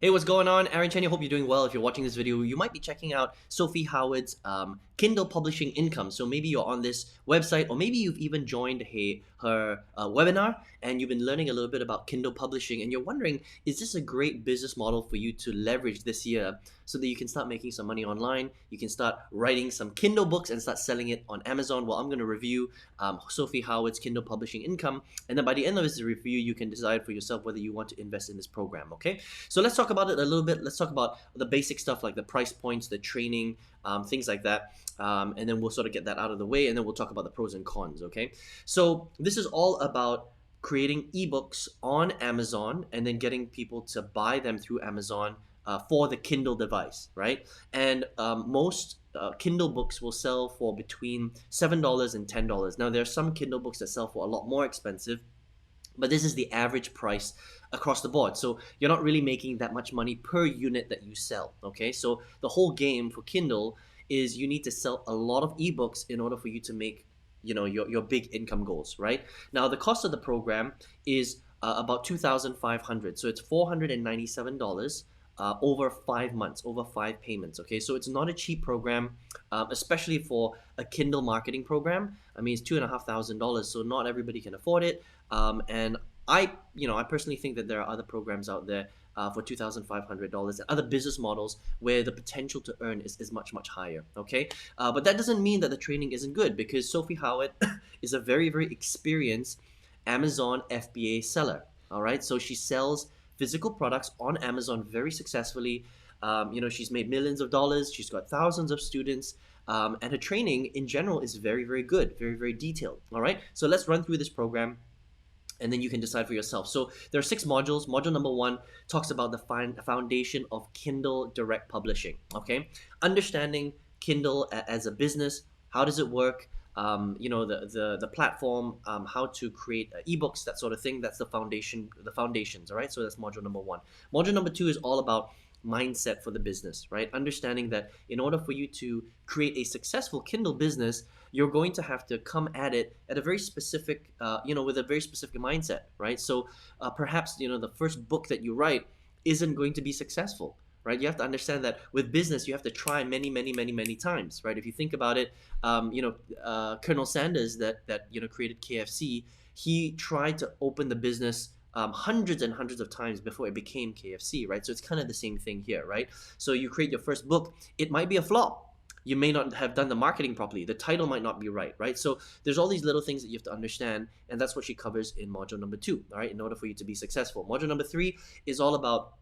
Hey, what's going on? Aaron Chen, I hope you're doing well. If you're watching this video, you might be checking out Sophie Howard's Kindle publishing income. So maybe you're on this website, or maybe you've even joined her webinar and you've been learning a little bit about Kindle publishing, and you're wondering, is this a great business model for you to leverage this year so that you can start making some money online? You can start writing some Kindle books and start selling it on Amazon. Well, I'm going to review Sophie Howard's Kindle publishing income, and then by the end of this review, you can decide for yourself whether you want to invest in this program, okay? So let's talk about it a little bit. Let's talk about the basic stuff like the price points, the training, things like that. And then we'll sort of get that out of the way, and then we'll talk about the pros and cons, okay? So this is all about creating ebooks on Amazon and then getting people to buy them through Amazon for the Kindle device, right? And most Kindle books will sell for between $7 and $10. Now, there are some Kindle books that sell for a lot more expensive, but this is the average price across the board. So you're not really making that much money per unit that you sell, okay? So the whole game for Kindle is you need to sell a lot of ebooks in order for you to make your big income goals, right? Now, the cost of the program is about $2,500. So it's $497 over 5 months, over 5 payments, okay? So it's not a cheap program, especially for a Kindle marketing program. I mean, it's $2,500, so not everybody can afford it. And I personally think that there are other programs out there for $2,500 and other business models where the potential to earn is much, much higher, okay? But that doesn't mean that the training isn't good, because Sophie Howard is a very, very experienced Amazon FBA seller, all right? So she sells physical products on Amazon very successfully. She's made millions of dollars. She's got thousands of students. And her training in general is very, very good, very, very detailed. All right, so let's run through this program, and then you can decide for yourself. So there are 6 modules. Module number 1 talks about the foundation of Kindle direct publishing. Okay, understanding Kindle as a business. How does it work? The platform, how to create ebooks, that sort of thing. That's the foundations. All right. So that's module number 1. Module number 2 is all about mindset for the business, right? Understanding that in order for you to create a successful Kindle business, you're going to have to come at it at a very specific, with a very specific mindset, right? So perhaps, the first book that you write isn't going to be successful, right? You have to understand that with business, you have to try many, many, many, many times, right? If you think about it, Colonel Sanders that created KFC, he tried to open the business hundreds and hundreds of times before it became KFC, right? So it's kind of the same thing here, right? So you create your first book, it might be a flop. You may not have done the marketing properly. The title might not be right? So there's all these little things that you have to understand, and that's what she covers in module number 2, all right, in order for you to be successful. Module number 3 is all about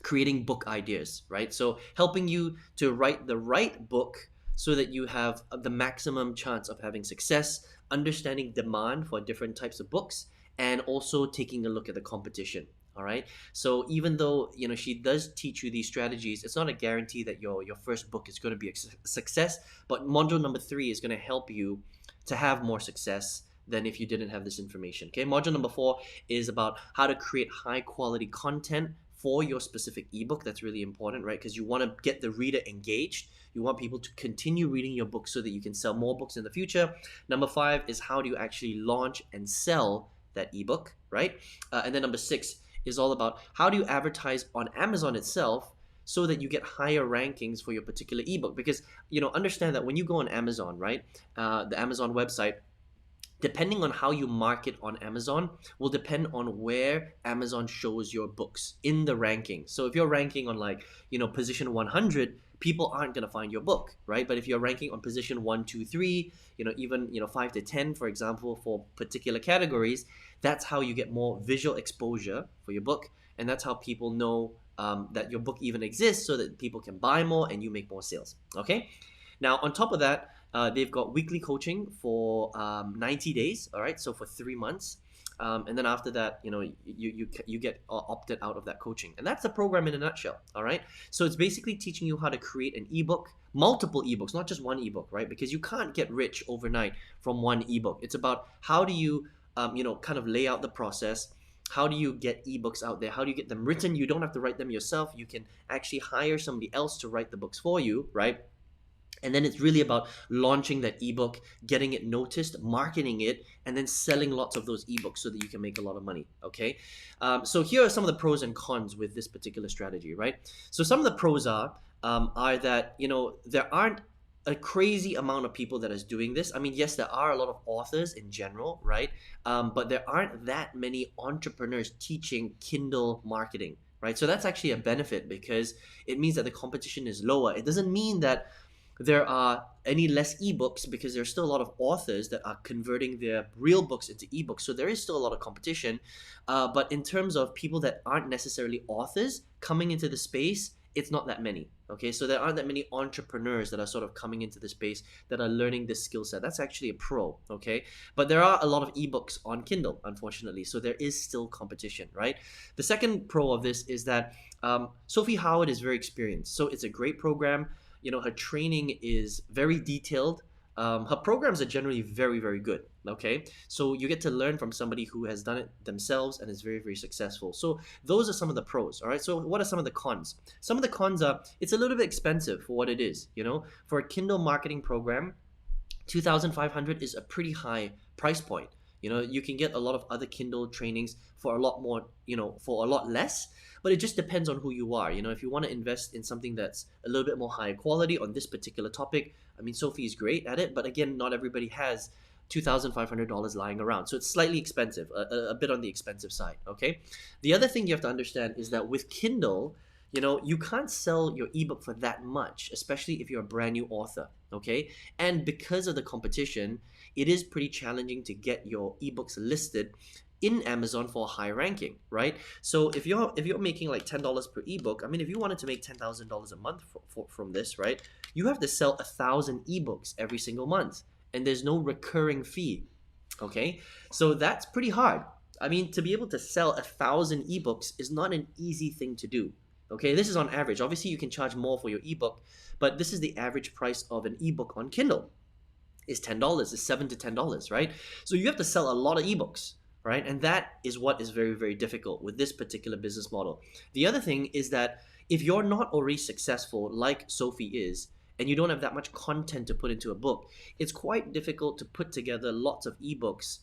creating book ideas, right? So helping you to write the right book so that you have the maximum chance of having success, understanding demand for different types of books, and also taking a look at the competition. All right. So even though she does teach you these strategies, it's not a guarantee that your first book is going to be a success. But module number 3 is going to help you to have more success than if you didn't have this information. Okay. Module number 4 is about how to create high quality content for your specific ebook. That's really important, right? Because you want to get the reader engaged. You want people to continue reading your book so that you can sell more books in the future. Number 5 is how do you actually launch and sell that ebook, right? And then number 6 is all about how do you advertise on Amazon itself so that you get higher rankings for your particular ebook. Because understand that when you go on Amazon, right, the Amazon website, depending on how you market on Amazon will depend on where Amazon shows your books in the ranking. So if you're ranking on position 100, people aren't going to find your book, right? But if you're ranking on position 1, 2, 3, even 5 to 10, for example, for particular categories, that's how you get more visual exposure for your book, and that's how people know that your book even exists, so that people can buy more and you make more sales. Okay. Now, on top of that, they've got weekly coaching for 90 days, all right, so for 3 months. And then after that, you get opted out of that coaching. And that's the program in a nutshell, all right? So it's basically teaching you how to create an ebook, multiple ebooks, not just one ebook, right? Because you can't get rich overnight from one ebook. It's about how do you, kind of lay out the process. How do you get ebooks out there? How do you get them written? You don't have to write them yourself. You can actually hire somebody else to write the books for you, right? And then it's really about launching that ebook, getting it noticed, marketing it, and then selling lots of those ebooks so that you can make a lot of money. Okay, so here are some of the pros and cons with this particular strategy, right? So some of the pros are that there aren't a crazy amount of people that is doing this. I mean, yes, there are a lot of authors in general, right? But there aren't that many entrepreneurs teaching Kindle marketing, right? So that's actually a benefit because it means that the competition is lower. It doesn't mean that there are any less ebooks because there's still a lot of authors that are converting their real books into ebooks. So there is still a lot of competition. But in terms of people that aren't necessarily authors coming into the space, it's not that many. Okay, so there aren't that many entrepreneurs that are sort of coming into the space that are learning this skill set. That's actually a pro. Okay, but there are a lot of ebooks on Kindle, unfortunately. So there is still competition, right? The second pro of this is that Sophie Howard is very experienced. So it's a great program. Her training is very detailed. Her programs are generally very, very good. Okay, so you get to learn from somebody who has done it themselves and is very, very successful. So those are some of the pros. All right, so what are some of the cons? Some of the cons are it's a little bit expensive for what it is. For a Kindle marketing program, 2,500 is a pretty high price point. You can get a lot of other Kindle trainings for a lot more, for a lot less, but it just depends on who you are. If you want to invest in something that's a little bit more high quality on this particular topic, I mean, Sophie is great at it, but again, not everybody has $2,500 lying around. So it's slightly expensive, a bit on the expensive side, okay? The other thing you have to understand is that with Kindle, you can't sell your ebook for that much, especially if you're a brand new author, okay? And because of the competition, it is pretty challenging to get your ebooks listed in Amazon for a high ranking, right? So if you're making like $10 per ebook, I mean, if you wanted to make $10,000 a month from this, right? You have to sell 1,000 ebooks every single month, and there's no recurring fee, okay? So that's pretty hard. I mean, to be able to sell 1,000 ebooks is not an easy thing to do. Okay, this is on average. Obviously, you can charge more for your ebook, but this is the average price of an ebook on Kindle is $10, is $7 to $10, right? So you have to sell a lot of ebooks, right? And that is what is very, very difficult with this particular business model. The other thing is that if you're not already successful like Sophie is, and you don't have that much content to put into a book, it's quite difficult to put together lots of ebooks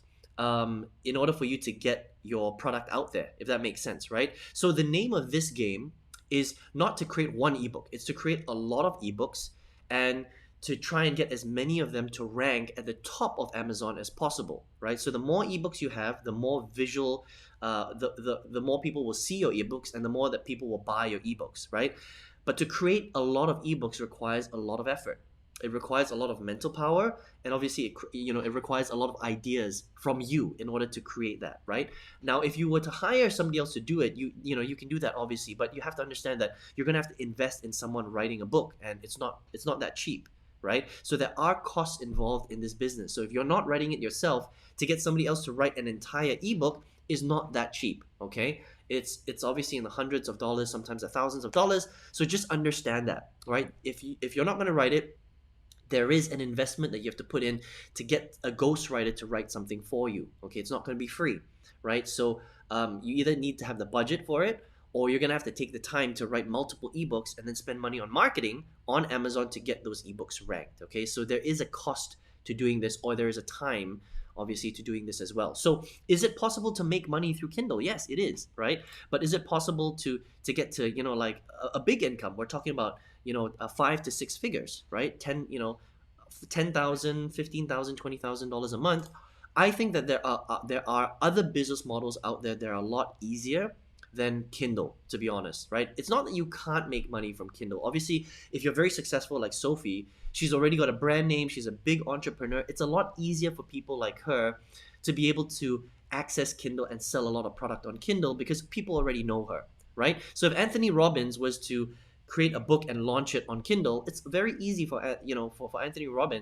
in order for you to get your product out there, if that makes sense, right? So the name of this game is not to create one ebook, it's to create a lot of ebooks and to try and get as many of them to rank at the top of Amazon as possible, right? So the more ebooks you have, the more visual, the more people will see your ebooks and the more that people will buy your ebooks, right? But to create a lot of ebooks requires a lot of effort. It requires a lot of mental power, and obviously, it requires a lot of ideas from you in order to create that, right? Now, if you were to hire somebody else to do it, you can do that obviously, but you have to understand that you're gonna have to invest in someone writing a book, and it's not that cheap, right? So there are costs involved in this business. So if you're not writing it yourself, to get somebody else to write an entire ebook is not that cheap, okay? It's obviously in the hundreds of dollars, sometimes the thousands of dollars. So just understand that, right? If you're not going to write it, there is an investment that you have to put in to get a ghostwriter to write something for you. Okay, it's not going to be free, right? So you either need to have the budget for it, or you're going to have to take the time to write multiple ebooks and then spend money on marketing on Amazon to get those ebooks ranked. Okay, so there is a cost to doing this, or there is a time obviously to doing this as well. So is it possible to make money through Kindle? Yes, it is, right? But is it possible to get to like a big income? We're talking about 5 to 6 figures, right? 10,000, 15,000, $20,000 a month. I think that there are other business models out there that are a lot easier than Kindle, to be honest, right? It's not that you can't make money from Kindle. Obviously, if you're very successful like Sophie, she's already got a brand name, she's a big entrepreneur. It's a lot easier for people like her to be able to access Kindle and sell a lot of product on Kindle because people already know her, right? So if Anthony Robbins was to create a book and launch it on Kindle, it's very easy for for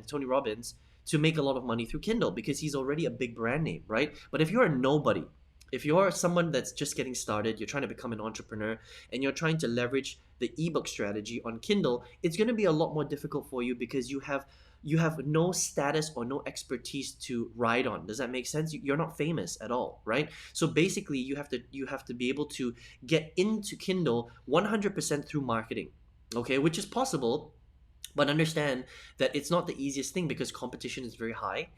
Tony Robbins, to make a lot of money through Kindle because he's already a big brand name, right? But if you're a nobody, if you're someone that's just getting started, you're trying to become an entrepreneur, and you're trying to leverage the ebook strategy on Kindle, it's going to be a lot more difficult for you because you have no status or no expertise to ride on. Does that make sense? You're not famous at all, right? So basically, you have to be able to get into Kindle 100% through marketing, okay, which is possible. But understand that it's not the easiest thing because competition is very high.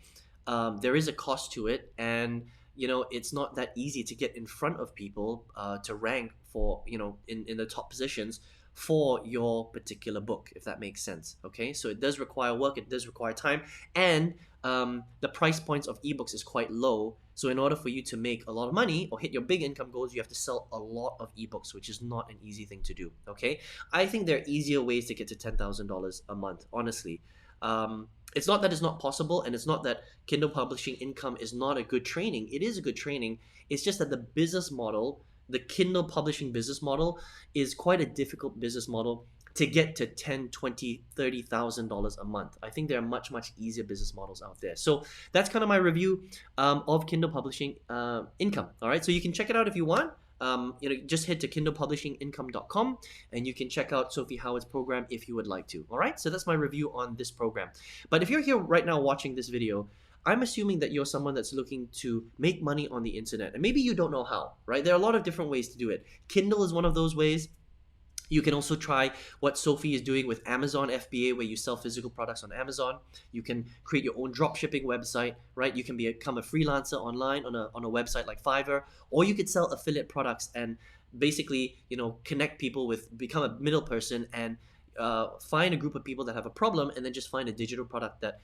There is a cost to it, and it's not that easy to get in front of people, to rank for, in the top positions for your particular book, if that makes sense. Okay, so it does require work, it does require time, and the price points of ebooks is quite low. So in order for you to make a lot of money or hit your big income goals, you have to sell a lot of ebooks, which is not an easy thing to do. Okay, I think there are easier ways to get to $10,000 a month, honestly. It's not that it's not possible, and it's not that Kindle publishing income is not a good training. It is a good training. It's just that the business model, the Kindle publishing business model, is quite a difficult business model to get to 10, 20, $30,000 a month. I think there are much, much easier business models out there. So that's kind of my review of Kindle publishing income. All right, so you can check it out if you want. Just head to kindlepublishingincome.com and you can check out Sophie Howard's program if you would like to. All right, so that's my review on this program. But if you're here right now watching this video, I'm assuming that you're someone that's looking to make money on the internet, and maybe you don't know how, right? There are a lot of different ways to do it. Kindle is one of those ways. You can also try what Sophie is doing with Amazon FBA, where you sell physical products on Amazon. You can create your own drop shipping website, right? You can become a freelancer online on a website like Fiverr, or you could sell affiliate products and basically, connect people with, become a middle person and find a group of people that have a problem, and then just find a digital product that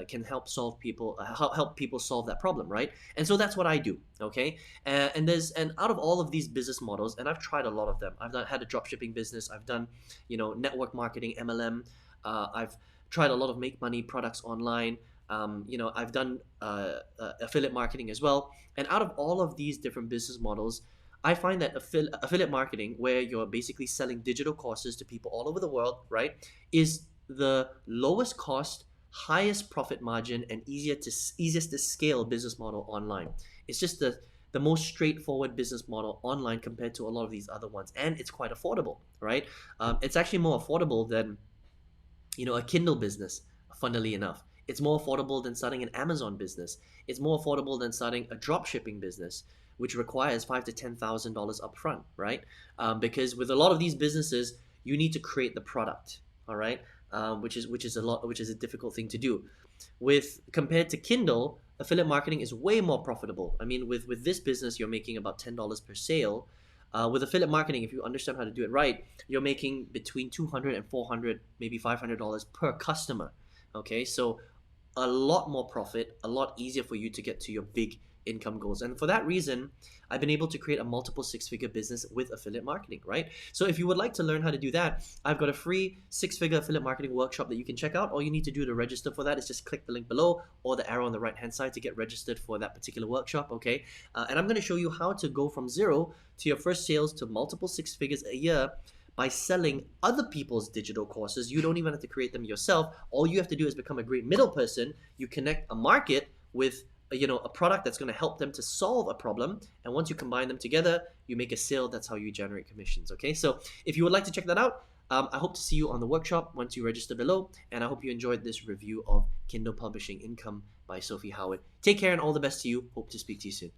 can help help people solve that problem, right? And so that's what I do. Okay, and out of all of these business models, and I've tried a lot of them. Had a drop shipping business. I've done network marketing, MLM. I've tried a lot of make money products online. I've done affiliate marketing as well. And out of all of these different business models, I find that affiliate marketing, where you're basically selling digital courses to people all over the world, right, is the lowest cost, highest profit margin, and easiest to scale business model online. It's just the most straightforward business model online compared to a lot of these other ones, and it's quite affordable, right? It's actually more affordable than a Kindle business, funnily enough. It's more affordable than starting an Amazon business. It's more affordable than starting a drop shipping business, which requires $5,000 to $10,000 upfront, right? Because with a lot of these businesses, you need to create the product, all right? Which is a difficult thing to do. Compared to Kindle, affiliate marketing is way more profitable. I mean, with this business, you're making about $10 per sale. With affiliate marketing, if you understand how to do it right, you're making between $200 and $400, maybe $500 per customer. Okay, so a lot more profit, a lot easier for you to get to your big income goals. And for that reason, I've been able to create a multiple six-figure business with affiliate marketing, right? So if you would like to learn how to do that, I've got a free six-figure affiliate marketing workshop that you can check out. All you need to do to register for that is just click the link below or the arrow on the right-hand side to get registered for that particular workshop, okay? And I'm going to show you how to go from zero to your first sales to multiple six figures a year by selling other people's digital courses. You don't even have to create them yourself. All you have to do is become a great middle person. You connect a market with a product that's going to help them to solve a problem, and once you combine them together, you make a sale. That's how you generate commissions. Okay, so if you would like to check that out, I hope to see you on the workshop once you register below, and I hope you enjoyed this review of Kindle Publishing Income by Sophie Howard. Take care and all the best to you. Hope to speak to you soon.